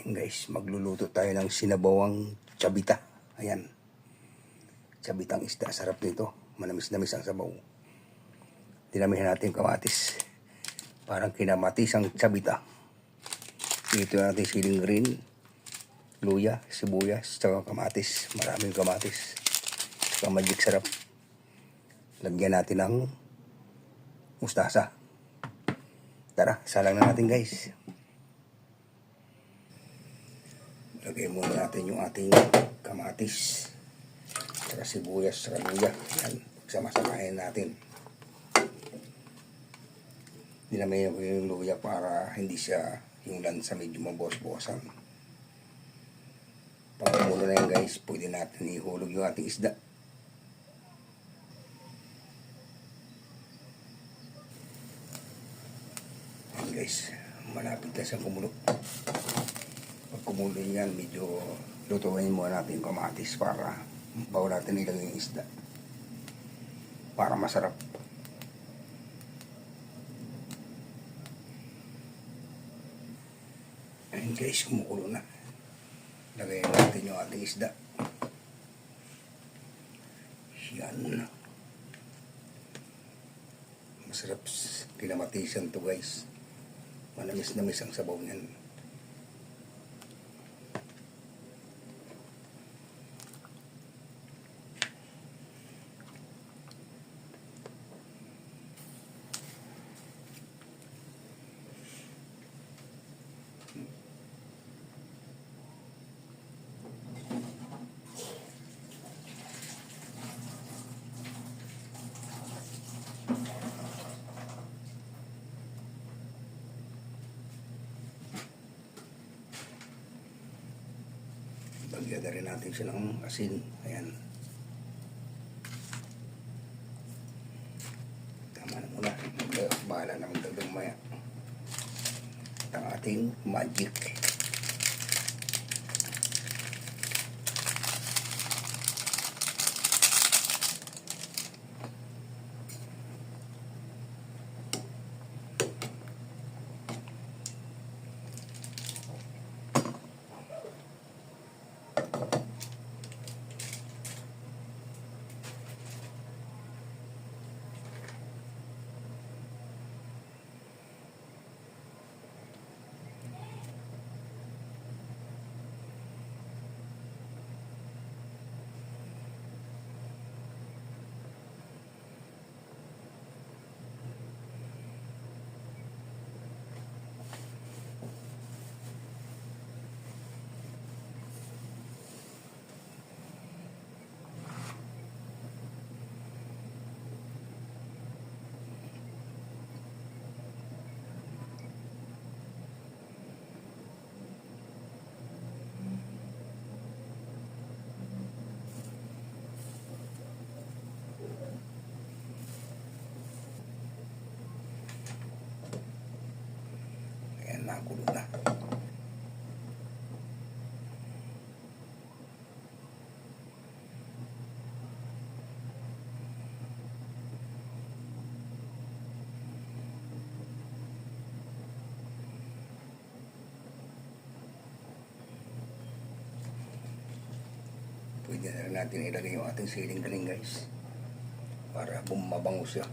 Ayan guys, magluluto tayo ng sinabawang chabita. Ayan, chabitang isda, sarap nito. Manamis-namis ang sabaw. Dinamihan natin kamatis. Parang kinamatis ang chabita. Dito natin siling green, luya, sibuyas, tsaka kamatis. Maraming kamatis. Tsaka magic sarap. Lagyan natin ng mustasa. Tara, salang na natin guys. Lagay muna natin yung ating kamatis, saka sibuyas, saka luya. Yan, pagsama-samahin natin. Dinamihan ko yung luya para hindi siya yung lansa medyo mabos-bosan. Pag kumulo na yan guys, pwede natin ihulog yung ating isda. Yan guys, malapit na siyang kumulo. Pag kumulo yan, medyo lutuin muna natin yung kamatis para bago natin ilagay yung isda para masarap. Ayun guys, kumukulo na. Lagayin natin yung ating isda. Yan. Masarap kinamatisan to guys. Manamis-namis ang sabaw niyan. Lagyan na rin natin siya ng asin. Ayan. Tama na muna. Bahala na magdagdag maya. At ang ating magic. Nakulo na. Pwede na rin natin ilagay yung ating siling galing guys para bumabango siya.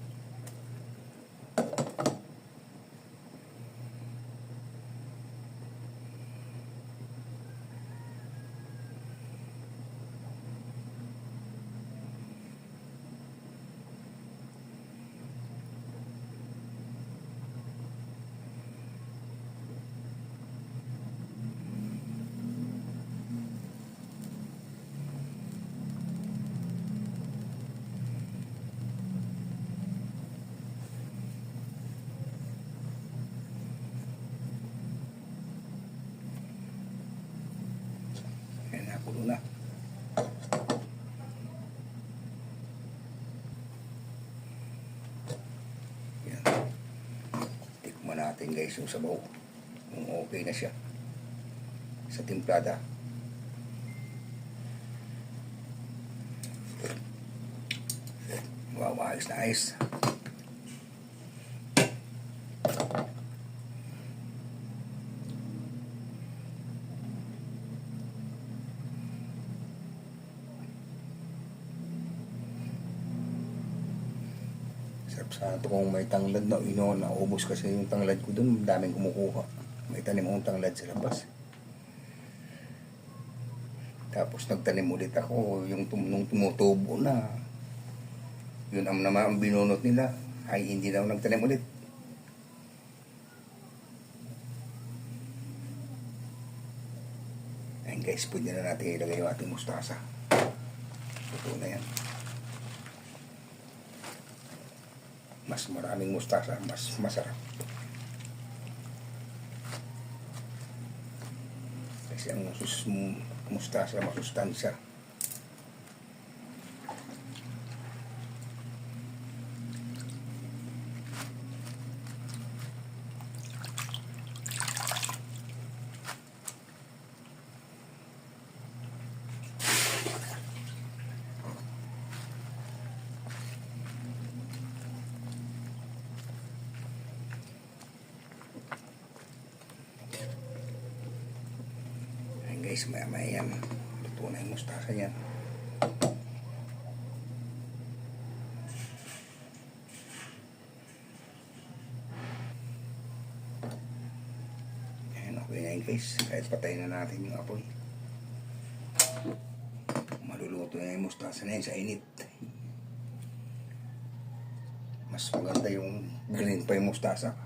Nakulo na. Yan. Tikman natin guys yung sabaw. Kung okay na siya sa timplada. Wow, ayos na ayos. Sana to kung may tanglad na naubos kasi yung tanglad ko dun, daming kumukuha. May tanim akong tanglad sa labas. Tapos nagtanim ulit ako, yung nung tumutubo na, yun ang naman ang binunot nila, ay hindi na ako nagtanim ulit. Ayun guys, pwede na natin ilagay yung ating mustasa. Ito na yan. Mas maraming mustasa, mas masarap. Kasi ang mustasa, masustansya. Guys, maya yan. Luto na yung mustasa yan. Ayan, okay na yun guys. Kahit patayin na natin yung apoy. Maluluto na yung mustasa na yun sa init. Mas maganda yung green pa yung mustasa.